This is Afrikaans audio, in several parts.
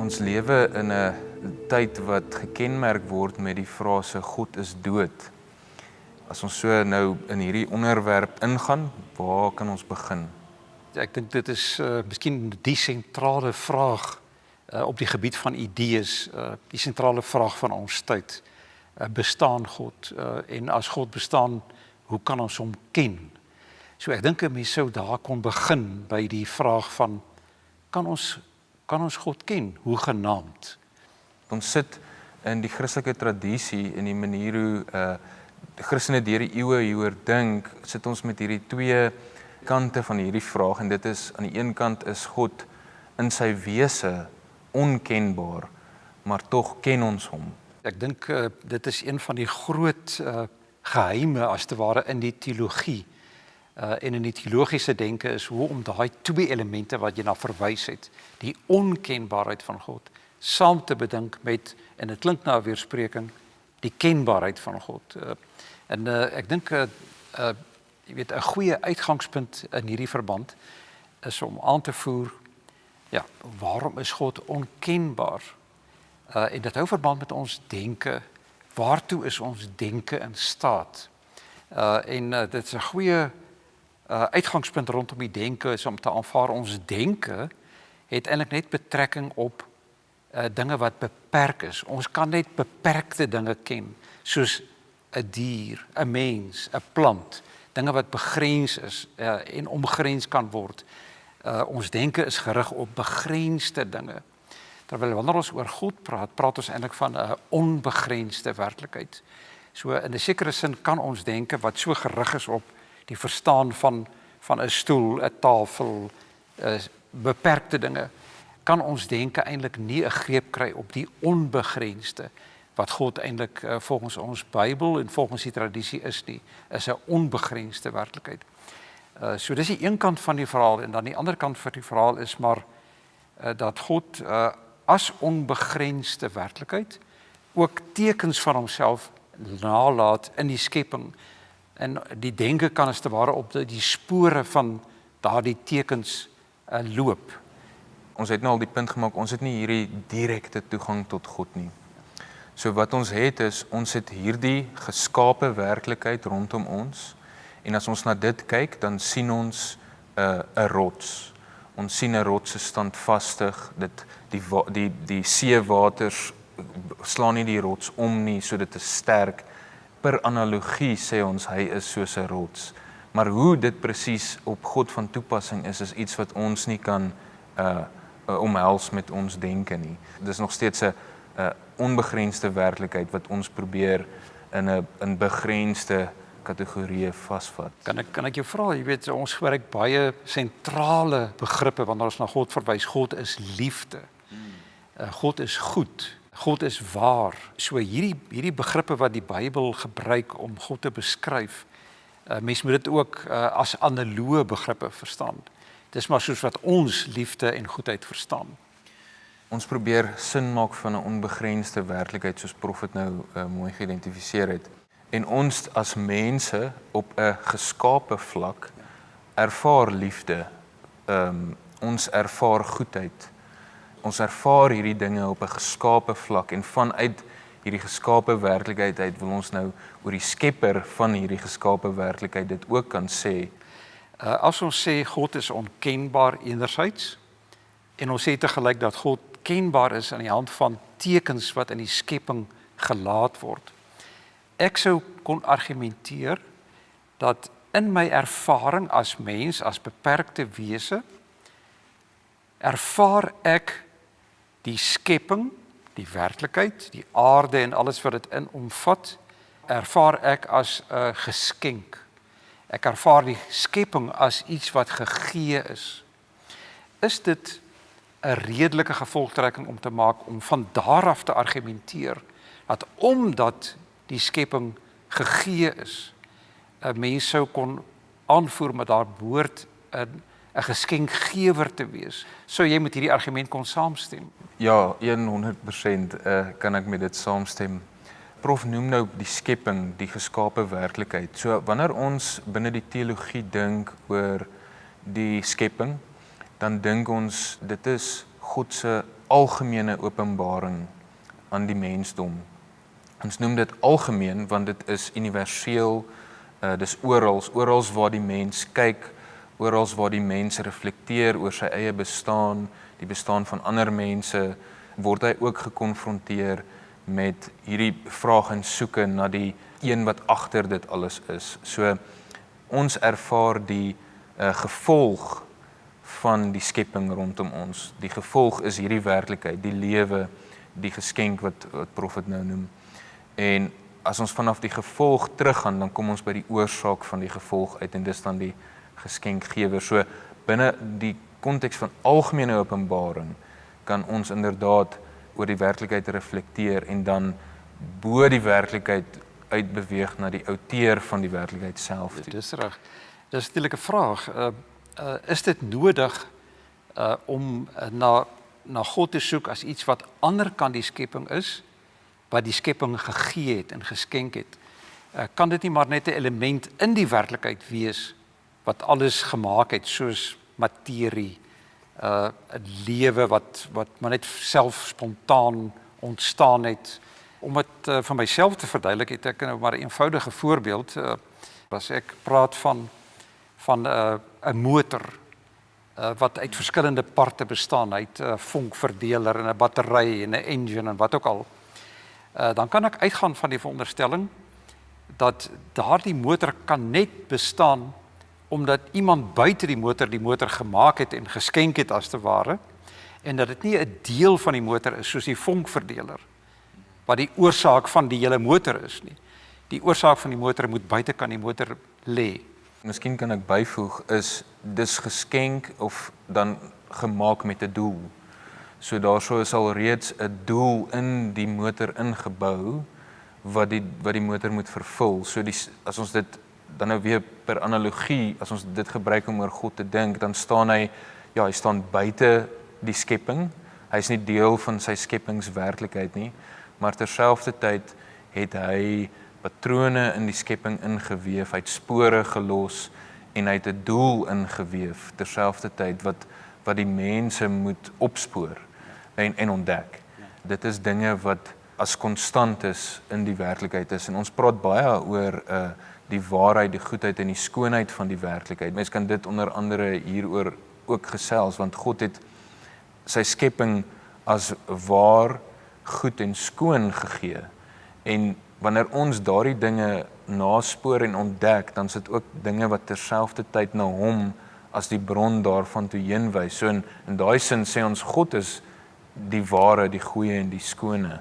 Ons lewe in 'n tyd wat gekenmerk word met die frase God is dood. As ons so nou in hierdie onderwerp ingaan, waar kan ons begin? Ja, ek dink dit is miskien die sentrale vraag op die gebied van idees, die sentrale vraag van ons tyd. Bestaan God? En as God bestaan, hoe kan ons hom ken? So ek dink 'n mens sou daar kon begin by die vraag van kan ons God ken? Hoe genaamd? Ons sit in die Christelike tradisie, in die manier hoe die Christene deur die eeue hieroor dink, sit ons met hierdie twee kante van hierdie vraag, en dit is, aan die een kant is God in sy wese onkenbaar, maar tog ken ons hom. Ek dink dit is een van die groot geheime as te ware in die teologie en in die teologiese denke is hoe om daai twee elemente wat jy na verwys het, die onkenbaarheid van God, saam te bedink met, en dit klink na 'n weerspreking, die kenbaarheid van God. Ek dink jy weet 'n goeie uitgangspunt in hierdie verband is om aan te voer, ja, waarom is God onkenbaar? En dit hou verband met ons denke. Waartoe is ons denke in staat? Dit is 'n goeie uitgangspunt rondom die denke is om te aanvaar ons denke het eintlik net betrekking op dinge wat beperk is. Ons kan net beperkte dinge ken, soos 'n dier, 'n mens, 'n plant, dinge wat begrens is en omgrens kan word. Ons denke is gerig op begrensde dinge. Terwyl wanneer ons oor God praat ons eintlik van 'n onbegrensde werklikheid. So in 'n sekere sin kan ons denke wat so gerig is op die verstaan van 'n stoel, 'n tafel, beperkte dinge, kan ons denke eintlik nie 'n greep kry op die onbegrensde wat God eintlik volgens ons Bybel en volgens die tradisie is 'n onbegrensde werklikheid. So dis die een kant van die verhaal, en dan die ander kant van die verhaal is maar dat God as onbegrensde werklikheid ook tekens van homself nalaat in die skepping. En die denke kan as te ware op die spore van daardie tekens loop. Ons het nou al die punt gemaak, ons het nie hierdie direkte toegang tot God nie. So wat ons het is, ons het hierdie geskape werklikheid rondom ons, en as ons na dit kyk, dan sien ons 'n rots. Ons sien 'n rots is standvastig, die seewaters slaan nie die rots om nie, so dit is sterk. Per analogie sê ons hy is soos 'n rots. Maar hoe dit presies op God van toepassing is iets wat ons nie kan omhels met ons denke nie. Dis nog steeds 'n onbegrensde werklikheid wat ons probeer in 'n begrensde kategorieë vasvat. Kan ek jou vra, jy weet, ons gebruik baie sentrale begrippe wanneer ons na God verwys. God is liefde. God is goed. God is waar. So hierdie begrippe wat die Bybel gebruik om God te beskryf, mens moet dit ook as analoë begrippe verstaan. Dis maar soos wat ons liefde en goedheid verstaan. Ons probeer sin maak van 'n onbegrensde werklikheid, soos Prof het nou mooi geïdentifiseer het. En ons as mense op 'n geskape vlak ervaar liefde. Ons ervaar goedheid. Ons ervaar hierdie dinge op 'n geskape vlak, en vanuit hierdie geskape werklikheid uit wil ons nou oor die skepper van hierdie geskape werklikheid dit ook kan sê. As ons sê God is onkenbaar enerzijds, en ons sê tegelyk dat God kenbaar is aan die hand van tekens wat in die skepping gelaat word. Ek sou kon argumenteer dat in my ervaring as mens, as beperkte wese, ervaar ek die skepping, die werklikheid, die aarde en alles wat dit in omvat, ervaar ek as 'n geskenk. Ek ervaar die skepping as iets wat gegee is. Is dit 'n redelike gevolgtrekking om te maak om van daar af te argumenteer dat omdat die skepping gegee is, 'n mens sou kon aanvoer met daar behoort 'n geskenkgewer te wees? Sou jy met hierdie argument kon saamstem? Ja, 100% kan ek met dit saamstem. Prof noem nou die skepping, die geskape werklikheid. So wanneer ons binne die teologie dink oor die skepping, dan dink ons dit is God se algemene openbaring aan die mensdom. Ons noem dit algemeen want dit is universeel, dis orals waar die mens kyk, orals waar die mens reflekteer oor sy eie bestaan, die bestaan van ander mense, word hy ook gekonfronteer met hierdie vraag en soeke na die een wat agter dit alles is. So ons ervaar die gevolg van die skepping rondom ons. Die gevolg is hierdie werklikheid, die lewe, die geskenk wat Profet nou noem. En as ons vanaf die gevolg teruggaan, dan kom ons by die oorsaak van die gevolg uit en dis dan die geskenkgewer. So binne die konteks van algemene openbaring kan ons inderdaad oor die werklikheid reflekteer en dan bo die werklikheid uitbeweeg na die outeur van die werklikheid self. Dis reg. Dis natuurlik 'n vraag. Is dit nodig om na God te soek as iets wat ander kan die skepping is, wat die skepping gegee het en geskenk het? Kan dit nie maar net 'n element in die werklikheid wees wat alles gemaak het, soos materie, 'n lewe wat maar net self spontaan ontstaan het? Om dit vir myself te verduidelik, het ek nou maar 'n eenvoudige voorbeeld. As ek praat van 'n motor wat uit verskillende parte bestaan, uit 'n vonkverdeler en 'n battery en 'n engine en wat ook al, dan kan ek uitgaan van die veronderstelling dat daardie motor kan net bestaan omdat iemand buite die motor gemaak het en geskenk het as te ware, en dat dit nie 'n deel van die motor is soos die vonkverdeler wat die oorsaak van die hele motor is nie. Die oorsaak van die motor moet buitekant die motor lê. Miskien kan ek byvoeg, is dis geskenk of dan gemaak met 'n doel. So daarso is al reeds 'n doel in die motor ingebou wat die motor moet vervul. So as ons dit dan nou weer per analogie, as ons dit gebruik om oor God te dink, dan staan hy staan buite die skepping. Hy is nie deel van sy skepingswerklikheid nie, maar terselfdertyd het hy patrone in die skepping ingeweef, hy het spore gelos en hy het 'n doel ingeweef terselfdertyd wat die mense moet opspoor en ontdek. Dit is dinge wat as konstantes in die werklikheid is, en ons praat baie oor die waarheid, die goedheid en die skoonheid van die werklikheid. Mens kan dit onder andere hieroor ook gesels, want God het sy skepping as waar, goed en skoon gegee. En wanneer ons daardie dinge naspoor en ontdek, dan is dit ook dinge wat terselfdertyd na hom as die bron daarvan toe heen wys. So in daai sin sê ons God is die ware, die goeie en die skone.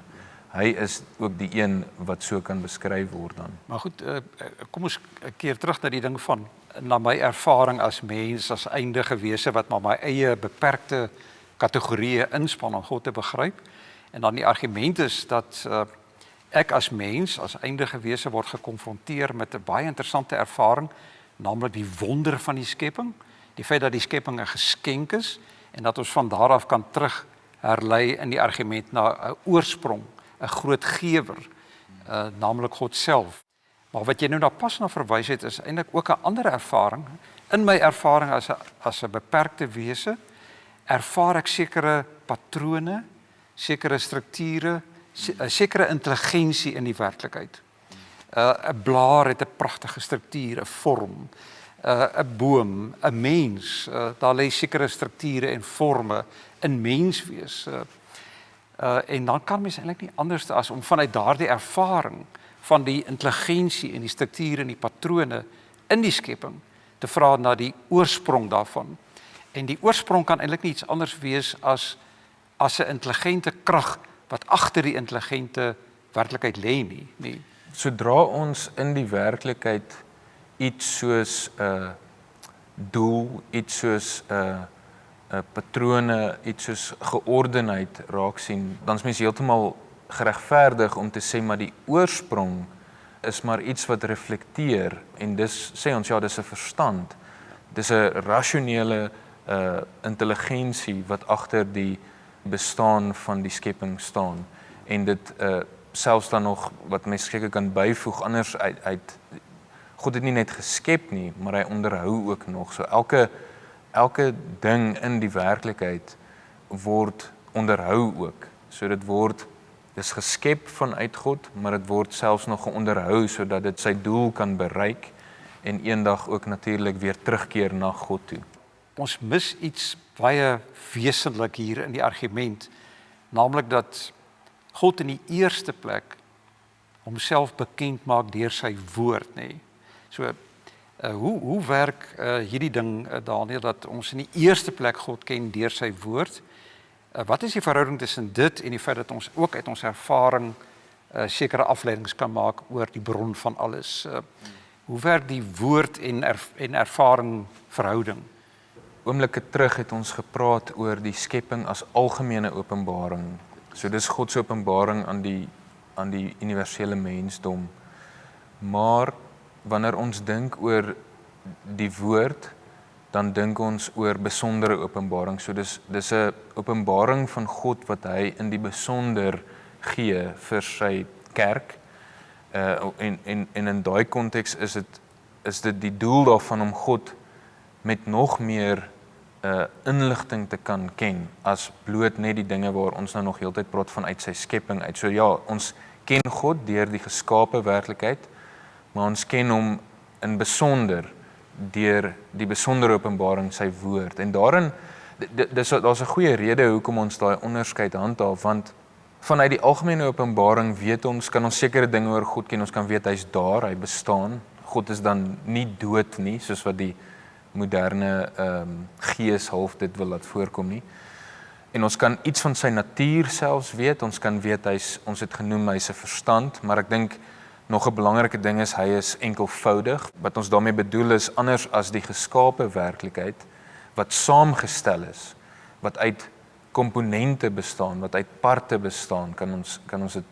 Hy is ook die een wat so kan beskryf word dan. Maar goed, kom ons keer terug na die ding van, na my ervaring as mens, as eindige wese wat maar my eie beperkte kategorieë inspann om God te begryp. En dan die argument is dat ek as mens, as eindige wese word gekonfronteer met 'n baie interessante ervaring, naamlik die wonder van die skepping, die feit dat die skepping 'n geskenk is en dat ons van daar af kan terug herlei in die argument na 'n oorsprong, 'n groot gewer, naamlik God self. Maar wat jy nou daar pas na verwys het, is eintlik ook 'n ander ervaring. In my ervaring as 'n beperkte wese, ervaar ek sekere patrone, sekere strukture, sekere intelligensie in die werklikheid. 'n blaar het 'n pragtige struktuur, 'n vorm. 'n boom, 'n mens, daar lê sekere strukture en forme in menswees. En dan kan mens eintlik nie anders as om vanuit daardie ervaring van die intelligensie en die strukture en die patrone in die skepping te vra na die oorsprong daarvan. En die oorsprong kan eintlik nie iets anders wees as 'n intelligente krag wat agter die intelligente werklikheid lê nie. Sodra ons in die werklikheid iets soos 'n doel, iets soos 'n patrone, iets soos geordenheid raak sien, dan is mens heeltemal geregverdig om te sê maar die oorsprong is maar iets wat reflekteer, en dis sê ons dis 'n verstand. Dis 'n rasionele intelligensie wat agter die bestaan van die skepping staan. En dit selfs dan nog wat mens seker kan byvoeg anders uit God het nie net geskep nie, maar hy onderhou ook nog. So elke ding in die werklikheid word onderhou ook. So dis geskep vanuit God, maar dit word selfs nog onderhou sodat dit sy doel kan bereik en eendag ook natuurlik weer terugkeer na God toe. Ons mis iets baie wesentlik hier in die argument, naamlik dat God in die eerste plek homself bekend maak deur sy woord, nê. So hoe werk hierdie ding, Daniel, dat ons in die eerste plek God ken deur sy woord? Wat is die verhouding tussen dit en die feit dat ons ook uit ons ervaring sekere afleidings kan maak oor die bron van alles? Hoe werk die woord en ervaring verhouding? Oomblikke terug het ons gepraat oor die skepping as algemene openbaring. So dis God se openbaring aan die universele mensdom. Maar wanneer ons dink oor die woord, dan dink ons oor besondere openbaring. So dis 'n openbaring van God wat hy in die besonder gee vir sy kerk. En in daai konteks is dit die doel daarvan om God met nog meer inligting te kan ken as bloot net die dinge waar ons nou nog heeltyd praat vanuit sy skepping uit. So ja, ons ken God deur die geskape werklikheid, maar ons ken hom in besonder deur die besondere openbaring sy woord. En daarin daar's 'n goeie rede hoekom ons daai onderskeid handhaaf, want vanuit die algemene openbaring weet ons, kan ons sekere dinge oor God ken, ons kan weet hy's daar, hy bestaan. God is dan nie dood nie, soos wat die moderne gees half dit wil laat voorkom nie. En ons kan iets van sy natuur selfs weet, ons kan weet ons het genoem hy's 'n verstand, maar ek dink nog 'n belangrike ding is hy is enkelvoudig. Wat ons daarmee bedoel is anders as die geskape werklikheid wat saamgestel is, wat uit komponente bestaan, wat uit parte bestaan, kan ons dit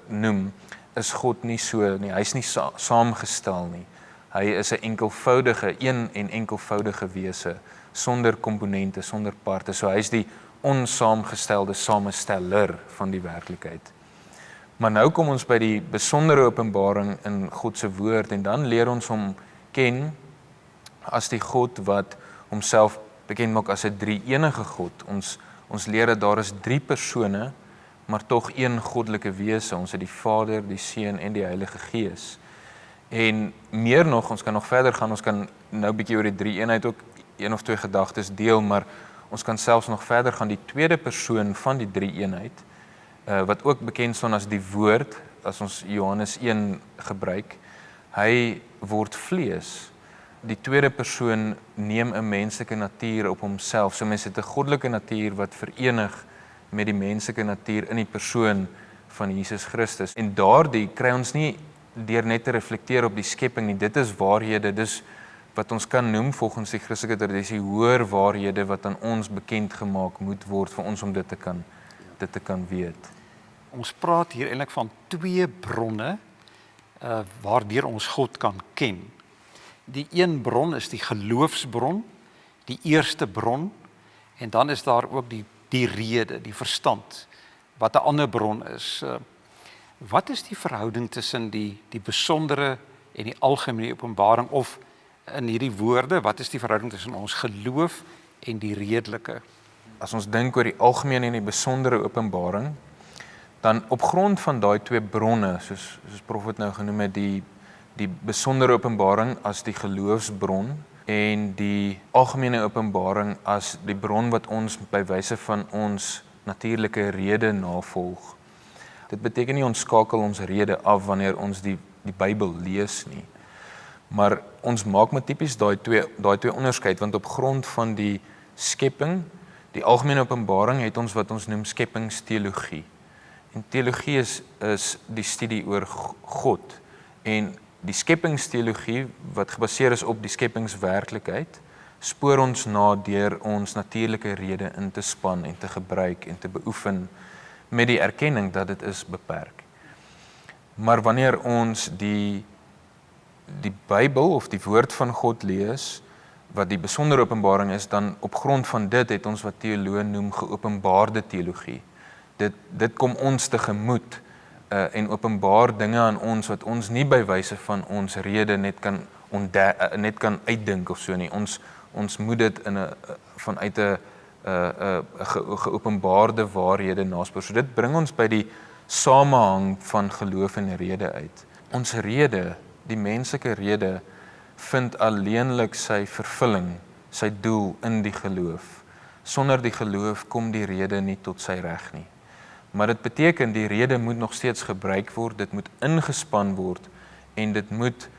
noem, is God nie so nie. Hy's nie saamgestel nie. Hy is 'n enkelvoudige, een en enkelvoudige wese sonder komponente, sonder parte. So hy's die onsaamgestelde samesteller van die werklikheid. Maar nou kom ons by die besondere openbaring in God se woord en dan leer ons hom ken as die God wat homself bekend maak as 'n drie-enige God. Ons leer dat daar is 3 persone, maar tog een goddelike wese. Ons het die Vader, die Seun en die Heilige Gees. En meer nog, ons kan nog verder gaan, ons kan nou 'n bietjie oor die drie-eenheid ook 1 of 2 gedagtes deel, maar ons kan selfs nog verder gaan, die tweede persoon van die drie-eenheid, wat ook bekend staan as die Woord, as ons Johannes 1 gebruik, hy word vlees. Die tweede persoon neem 'n menslike natuur op homself. So mens het 'n goddelike natuur wat verenig met die menslike natuur in die persoon van Jesus Christus. En daardie kry ons nie deur net te reflekteer op die skepping nie. Dit is waarhede, dis wat ons kan noem volgens die Christelike tradisie hoër waarhede wat aan ons bekend gemaak moet word vir ons om dit te kan weet. Ons praat hier eintlik van 2 bronne waardeur ons God kan ken. Die een bron is die geloofsbron, die eerste bron, en dan is daar ook die rede, die verstand, wat 'n ander bron is. Wat is die verhouding tussen die besondere en die algemene openbaring, of in hierdie woorde, wat is die verhouding tussen ons geloof en die redelike? As ons dink oor die algemene en die besondere openbaring, dan op grond van daai 2 bronne, soos Prof het nou genoem het, die besondere openbaring as die geloofsbron en die algemene openbaring as die bron wat ons by wyse van ons natuurlike rede navolg. Dit beteken nie ons skakel ons rede af wanneer ons die Bybel lees nie. Maar ons maak maar tipies daai twee onderskeid, want op grond van die skepping, die algemene openbaring, het ons wat ons noem skepingsteologie. En teologie is die studie oor God. En die skepingsteologie wat gebaseer is op die skepingswerklikheid, spoor ons na deur ons natuurlike rede in te span en te gebruik en te beoefen met die erkenning dat dit is beperk. Maar wanneer ons die Bybel of die woord van God lees, wat die besondere openbaring is, dan op grond van dit het ons wat teoloë noem geopenbaarde teologie. Dit kom ons tegemoet en openbaar dinge aan ons wat ons nie by wyse van ons rede net kan uitdink of so nie. Ons moet dit vanuit 'n geopenbaarde waarhede naspoor. So dit bring ons by die samehang van geloof en rede uit. Ons rede, die menslike rede, vind alleenlik sy vervulling, sy doel in die geloof. Sonder die geloof kom die rede nie tot sy reg nie. Maar dit beteken die rede moet nog steeds gebruik word, dit moet ingespan word en dit moet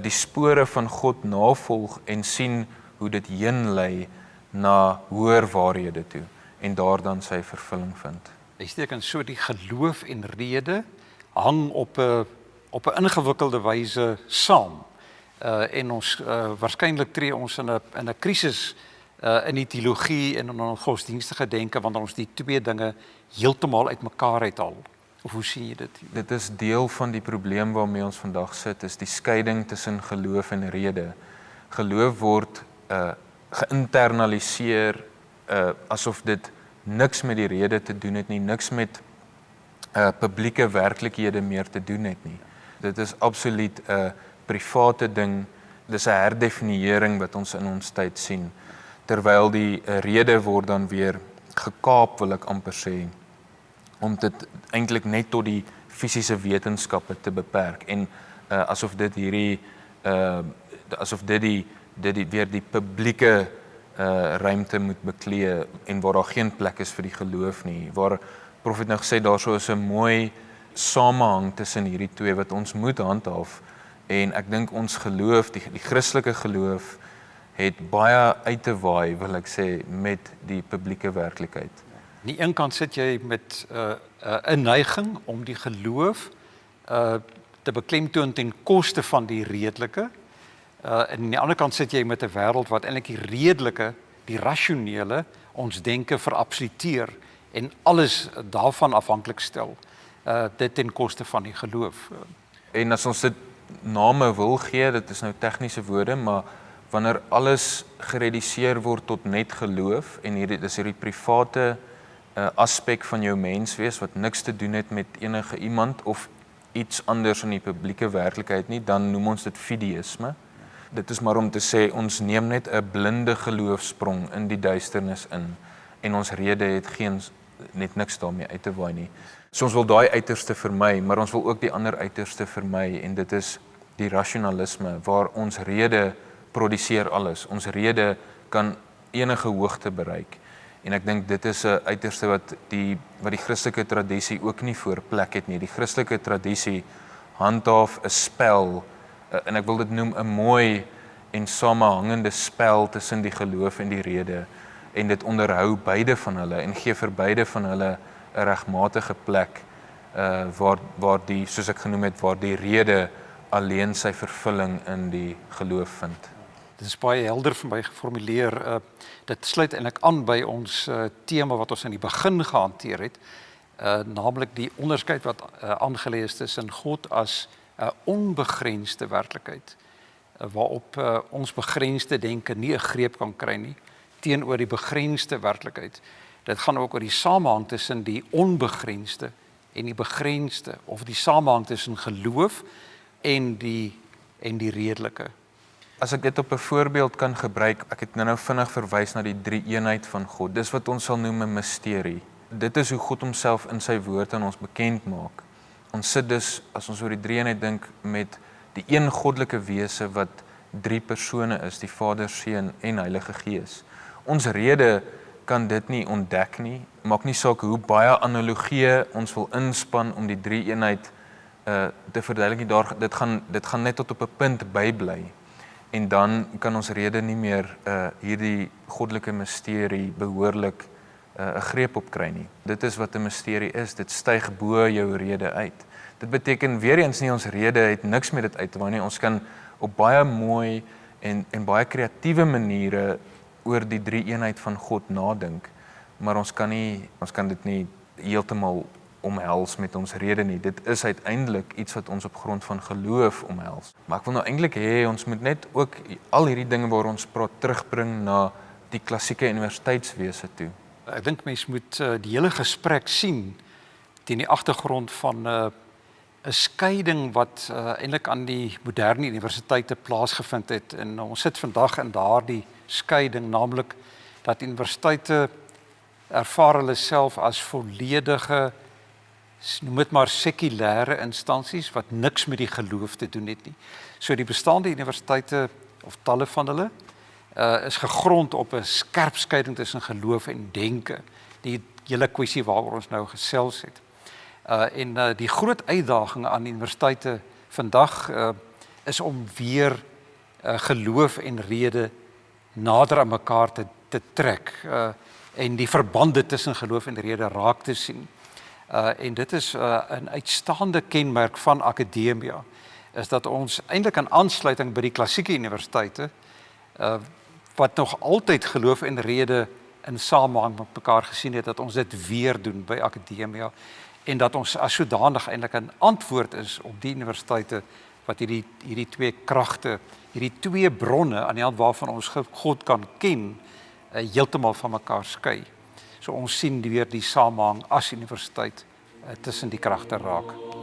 die spore van God navolg en sien hoe dit heen lei na hoër waarhede toe en daar dan sy vervulling vind. Hy teken so die geloof en rede hang op 'n ingewikkelde wyse saam. En ons waarskynlik tree ons in 'n krisis in die teologie en in ons godsdienstige denke wanneer ons die twee dinge heeltemal uitmekaar uithaal. Of hoe sien jy dit? Dit is deel van die probleem waarmee ons vandag sit, is die skeiding tussen geloof en rede. Geloof word geïnternaliseer asof dit niks met die rede te doen het nie, niks met publieke werklikhede meer te doen het nie. Dit is absoluut 'n private ding, dis 'n herdefiniëring wat ons in ons tyd sien, terwyl die rede word dan weer gekaap, wil ek amper sê, om dit eintlik net tot die fisiese wetenskappe te beperk en asof dit hierdie asof dit weer die publieke ruimte moet beklee en waar daar geen plek is vir die geloof nie. Waar Prof het nou gesê daar so is 'n mooi samehang tussen hierdie twee wat ons moet handhaaf en ek dink ons geloof, die Christelike geloof het baie uit te waai, wil ek sê, met die publieke werklikheid. Aan die een kant sit jy met 'n neiging om die geloof te beklemtoon ten koste van die redelike. En aan die ander kant sit jy met 'n wêreld wat eintlik die redelike, die rasionele, ons denke verabsoluteer en alles daarvan afhanklik stel. Dit ten koste van die geloof. En as ons dit name wil gee, dit is nou tegniese woorde, maar wanneer alles gereduseer word tot net geloof en hierdie private aspek van jou menswees wat niks te doen het met enige iemand of iets anders in die publieke werklikheid nie, dan noem ons dit fideïsme. Dit is maar om te sê ons neem net 'n blinde geloofsprong in die duisternis in en ons rede het net niks daarmee uit te waai nie. So ons wil daai uiterste vermy, maar ons wil ook die ander uiterste vermy en dit is die rasionalisme waar ons rede produseer alles. Ons rede kan enige hoogte bereik. En ek dink dit is 'n uiterste wat die Christelike tradisie ook nie voor plek het nie. Die Christelike tradisie handhaaf 'n spel, en ek wil dit noem 'n mooi en samehangende spel tussen die geloof en die rede. En dit onderhou beide van hulle en gee vir beide van hulle 'n regmatige plek waar die, soos ek genoem het, waar die rede alleen sy vervulling in die geloof vind. Dit is baie helder vir my geformuleer. Dit sluit eintlik aan by ons tema wat ons in die begin gehanteer het, naamlik die onderskeid wat aangelê is tussen God as 'n onbegrensde werklikheid, waarop ons begrensde denke nie 'n greep kan kry nie, teenoor die begrensde werklikheid. Dit gaan ook oor die samehang tussen die onbegrensde en die begrensde, of die samehang tussen geloof en die redelike. As ek dit op 'n voorbeeld kan gebruik, ek het nou vinnig verwys na die drie-eenheid van God. Dis wat ons sal noem 'n misterie. Dit is hoe God homself in sy woord aan ons bekend maak. Ons sit dus, as ons oor die drie-eenheid dink, met die een goddelike wese wat drie persone is, die Vader, Seun en Heilige Gees. Ons rede kan dit nie ontdek nie. Maak nie saak hoe baie analogieë ons wil inspann om die drie-eenheid te verduidelik. Dit gaan net tot op 'n punt bybly. En dan kan ons rede nie meer hierdie goddelike misterie behoorlik 'n greep op kry nie. Dit is wat 'n misterie is. Dit styg bo jou rede uit. Dit beteken weer eens nie ons rede het niks met dit uit te waai nie. Ons kan op baie mooi en baie kreatiewe maniere oor die drie-eenheid van God nadink, maar ons kan dit nie heeltemal omhels met ons rede nie. Dit is uiteindelik iets wat ons op grond van geloof omhels. Maar ek wil nou eintlik hê ons moet net ook al hierdie dinge waar ons praat terugbring na die klassieke universiteitswese toe. Ek dink mens moet die hele gesprek sien teen die agtergrond van 'n skeiding wat eintlik aan die moderne universiteite plaasgevind het. En ons sit vandag in daardie skeiding, naamlik dat universiteite ervaar hulle self as volledige, noem dit maar sekulêre instansies wat niks met die geloof te doen het nie. So die bestaande universiteite of talle van hulle is gegrond op 'n skerp skeiding tussen geloof en denke. Die hele kwessie waaroor ons nou gesels het. Die groot uitdaging aan universiteite vandag is om weer geloof en rede nader aan mekaar te trek en die verbande tussen geloof en rede raak te sien. En dit is 'n uitstaande kenmerk van akademia, is dat ons eintlik in aansluiting by die klassieke universiteite wat nog altyd geloof en rede in samehang met mekaar gesien het, dat ons dit weer doen by akademia en dat ons as sodanig eintlik 'n antwoord is op die universiteite wat hierdie twee kragte, hierdie twee bronne aan die hand waarvan ons God kan ken, heeltemal van mekaar skei. So ons sien weer die samehang as universiteit tussen die kragte raak.